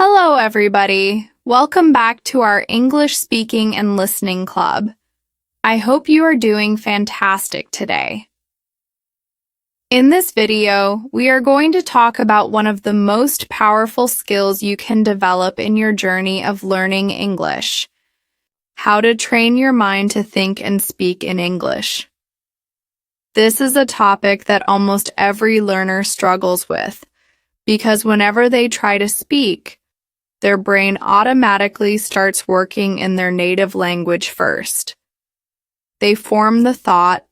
Hello, everybody. Welcome back to our English speaking and listening club. I hope you are doing fantastic today. In this video, we are going to talk about one of the most powerful skills you can develop in your journey of learning English: how to train your mind to think and speak in English. This is a topic that almost every learner struggles with, because whenever they try to speak, their brain automatically starts working in their native language first. They form the thought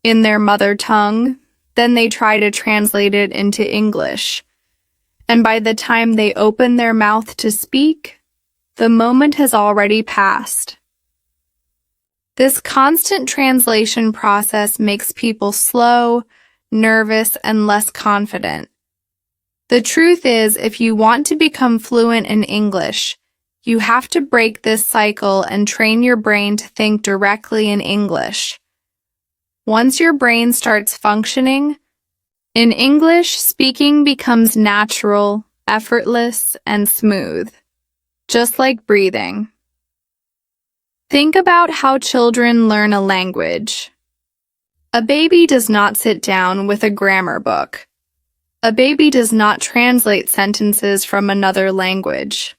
in their mother tongue, then they try to translate it into English. And by the time they open their mouth to speak, the moment has already passed. This constant translation process makes people slow, nervous, and less confident. The truth is, if you want to become fluent in English, you have to break this cycle and train your brain to think directly in English. Once your brain starts functioning, in English, speaking becomes natural, effortless, and smooth, just like breathing. Think about how children learn a language. A baby does not sit down with a grammar book. A baby does not translate sentences from another language.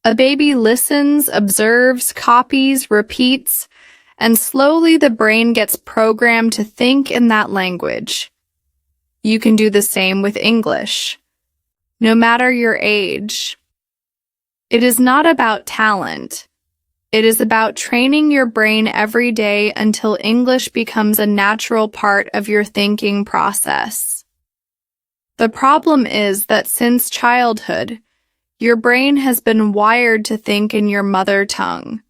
A baby listens, observes, copies, repeats, and slowly the brain gets programmed to think in that language. You can do the same with English, no matter your age. It is not about talent. It is about training your brain every day until English becomes a natural part of your thinking process. The problem is that since childhood, your brain has been wired to think in your mother tongue.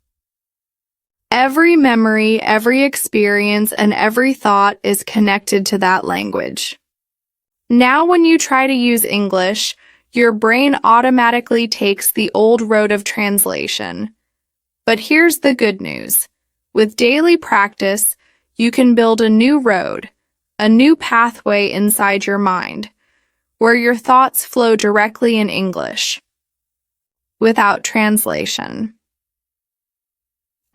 Every memory, every experience, and every thought is connected to that language. Now when you try to use English, your brain automatically takes the old road of translation. But here's the good news. With daily practice, you can build a new road, a new pathway inside your mind, where your thoughts flow directly in English, without translation.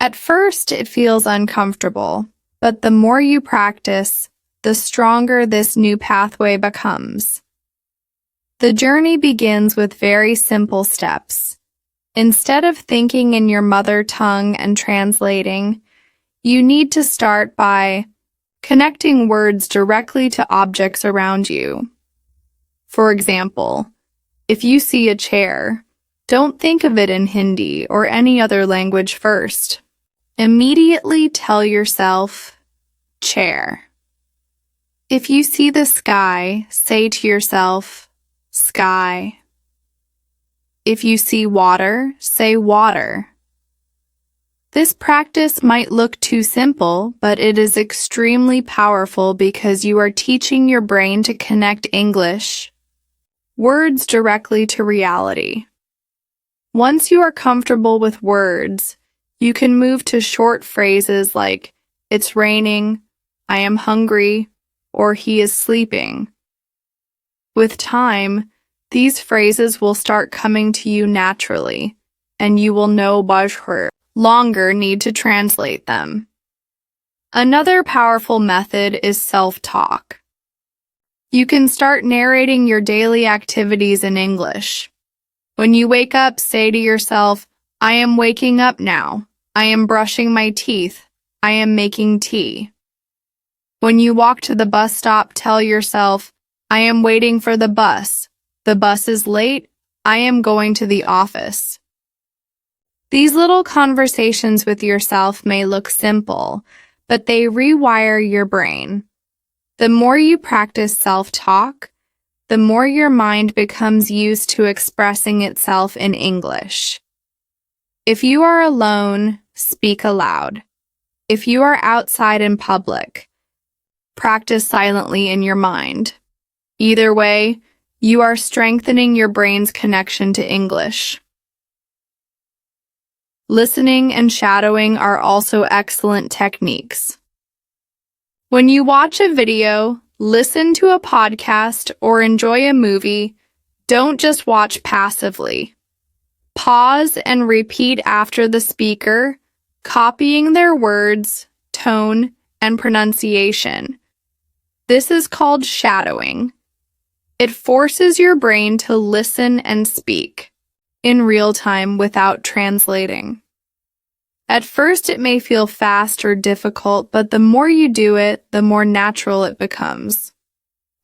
At first, it feels uncomfortable, but the more you practice, the stronger this new pathway becomes. The journey begins with very simple steps. Instead of thinking in your mother tongue and translating, you need to start by connecting words directly to objects around you. For example, if you see a chair, don't think of it in Hindi or any other language first. Immediately tell yourself, chair. If you see the sky, say to yourself, sky. If you see water, say water. This practice might look too simple, but it is extremely powerful because you are teaching your brain to connect English words directly to reality. Once you are comfortable with words, you can move to short phrases like, it's raining, I am hungry, or he is sleeping. With time, these phrases will start coming to you naturally, and you will no longer need to translate them. Another powerful method is self-talk. You can start narrating your daily activities in English. When you wake up, say to yourself, I am waking up now. I am brushing my teeth. I am making tea. When you walk to the bus stop, tell yourself, I am waiting for the bus. The bus is late. I am going to the office. These little conversations with yourself may look simple, but they rewire your brain. The more you practice self-talk, the more your mind becomes used to expressing itself in English. If you are alone, speak aloud. If you are outside in public, practice silently in your mind. Either way, you are strengthening your brain's connection to English. Listening and shadowing are also excellent techniques. When you watch a video, listen to a podcast, or enjoy a movie, Don't just watch passively. Pause and repeat after the speaker, copying their words, tone, and pronunciation. This is called shadowing. It forces your brain to listen and speak in real time without translating. At first, it may feel fast or difficult, but the more you do it, the more natural it becomes.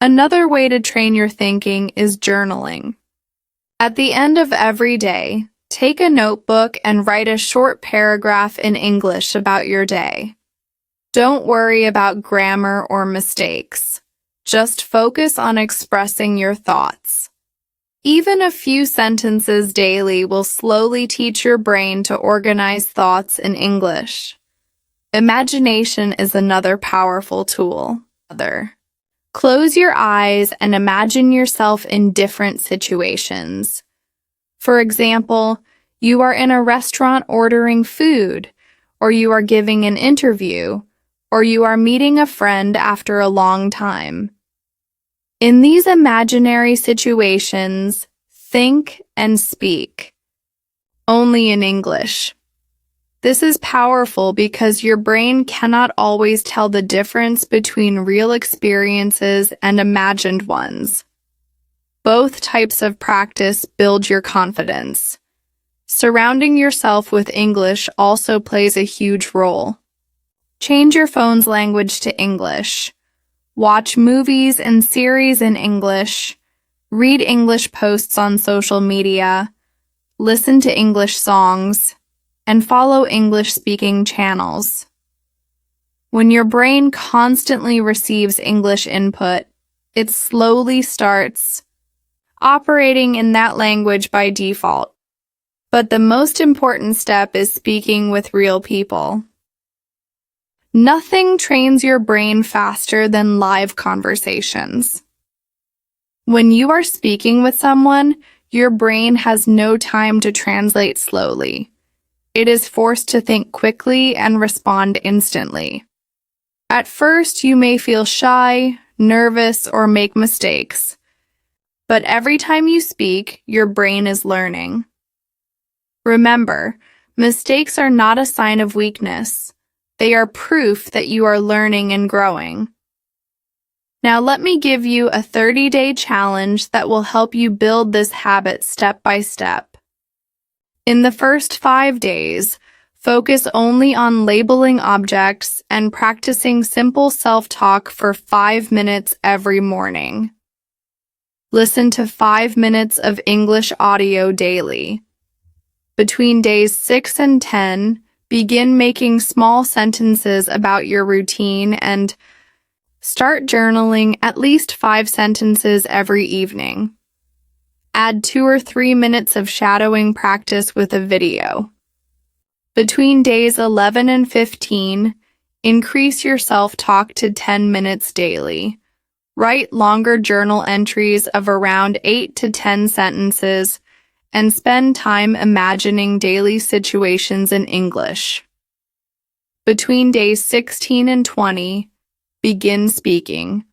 Another way to train your thinking is journaling. At the end of every day, take a notebook and write a short paragraph in English about your day. Don't worry about grammar or mistakes. Just focus on expressing your thoughts. Even a few sentences daily will slowly teach your brain to organize thoughts in English. Imagination is another powerful tool. Close your eyes and imagine yourself in different situations. For example, you are in a restaurant ordering food, or you are giving an interview, or you are meeting a friend after a long time. In these imaginary situations, think and speak only in English. This is powerful because your brain cannot always tell the difference between real experiences and imagined ones. Both types of practice build your confidence. Surrounding yourself with English also plays a huge role. Change your phone's language to English. Watch movies and series in English. Read English posts on social media. Listen to English songs. And follow English-speaking channels. When your brain constantly receives English input, it slowly starts operating in that language by default. But the most important step is speaking with real people. Nothing trains your brain faster than live conversations. When you are speaking with someone, your brain has no time to translate slowly. It is forced to think quickly and respond instantly. At first, you may feel shy, nervous, or make mistakes. But every time you speak, your brain is learning. Remember, mistakes are not a sign of weakness. They are proof that you are learning and growing. Now let me give you a 30-day challenge that will help you build this habit step by step. In the first 5 days, focus only on labeling objects and practicing simple self-talk for 5 minutes every morning. Listen to 5 minutes of English audio daily. Between days 6 and 10, begin making small sentences about your routine and start journaling at least 5 sentences every evening. Add 2 or 3 minutes of shadowing practice with a video. Between days 11 and 15, increase your self-talk to 10 minutes daily. Write longer journal entries of around 8 to 10 sentences and spend time imagining daily situations in English. Between days 16 and 20, begin speaking.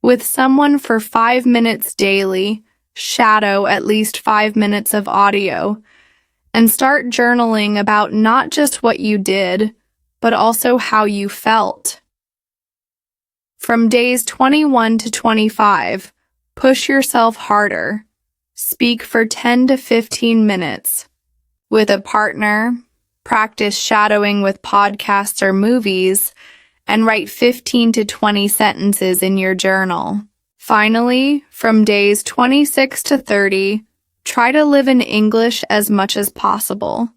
With someone for 5 minutes daily, shadow at least 5 minutes of audio, and start journaling about not just what you did, but also how you felt. From days 21 to 25, push yourself harder. Speak for 10 to 15 minutes. With a partner, practice shadowing with podcasts or movies, and write 15 to 20 sentences in your journal. Finally, from days 26 to 30, try to live in English as much as possible.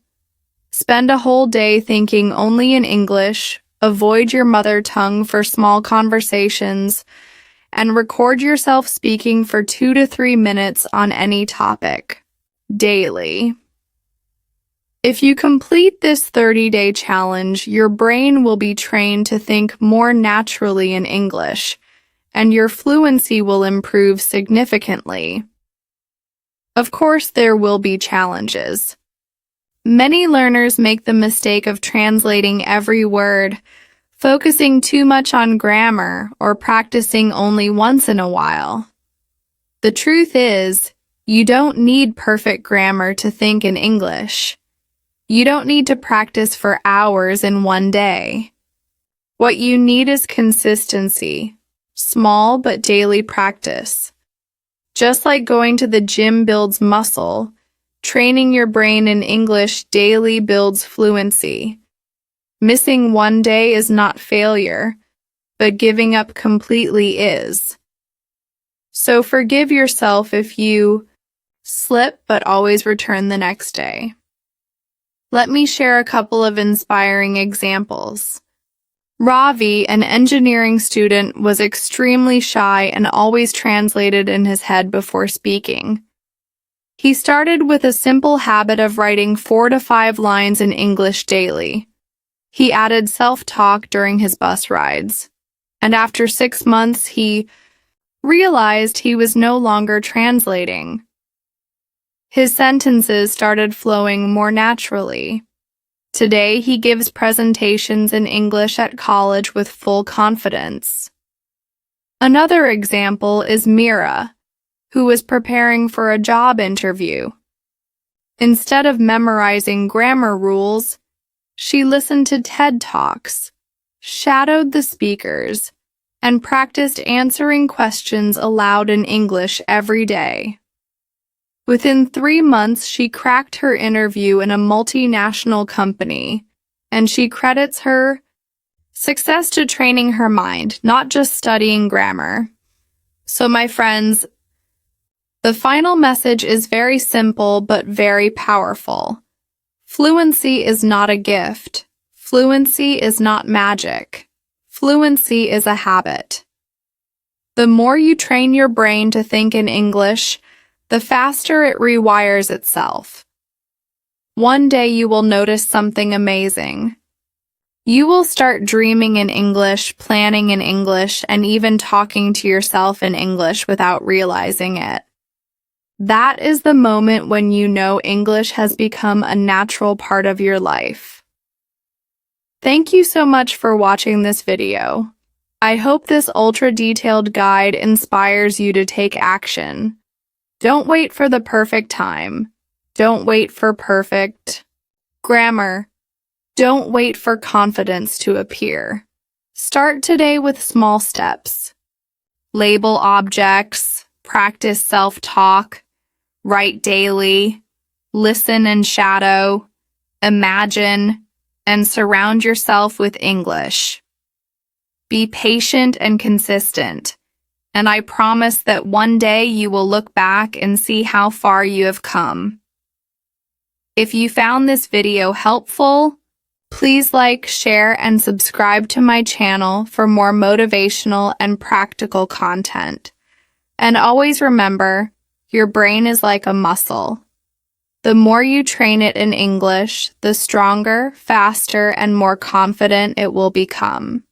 Spend a whole day thinking only in English, avoid your mother tongue for small conversations, and record yourself speaking for 2 to 3 minutes on any topic, daily. If you complete this 30-day challenge, your brain will be trained to think more naturally in English, and your fluency will improve significantly. Of course, there will be challenges. Many learners make the mistake of translating every word, focusing too much on grammar, or practicing only once in a while. The truth is, You don't need perfect grammar to think in English. You don't need to practice for hours in one day. What you need is consistency, small but daily practice. Just like going to the gym builds muscle, training your brain in English daily builds fluency. Missing one day is not failure, but giving up completely is. So forgive yourself if you slip but always return the next day. Let me share a couple of inspiring examples. Ravi, an engineering student, was extremely shy and always translated in his head before speaking. He started with a simple habit of writing 4 to 5 lines in English daily. He added self-talk during his bus rides. And after 6 months, he realized he was no longer translating. His sentences started flowing more naturally. Today, he gives presentations in English at college with full confidence. Another example is Mira, who was preparing for a job interview. Instead of memorizing grammar rules, she listened to TED Talks, shadowed the speakers, and practiced answering questions aloud in English every day. Within 3 months, she cracked her interview in a multinational company, and she credits her success to training her mind, not just studying grammar. So, my friends, the final message is very simple but very powerful. Fluency is not a gift. Fluency is not magic. Fluency is a habit. The more you train your brain to think in English, the faster it rewires itself. One day you will notice something amazing. You will start dreaming in English, planning in English, and even talking to yourself in English without realizing it. That is the moment when you know English has become a natural part of your life. Thank you so much for watching this video. I hope this ultra-detailed guide inspires you to take action. Don't wait for the perfect time. Don't wait for perfect grammar. Don't wait for confidence to appear. Start today with small steps. Label objects, practice self-talk, write daily, listen and shadow, imagine, and surround yourself with English. Be patient and consistent. And I promise that one day you will look back and see how far you have come. If you found this video helpful, please like, share, and subscribe to my channel for more motivational and practical content. And always remember, your brain is like a muscle. The more you train it in English, the stronger, faster, and more confident it will become.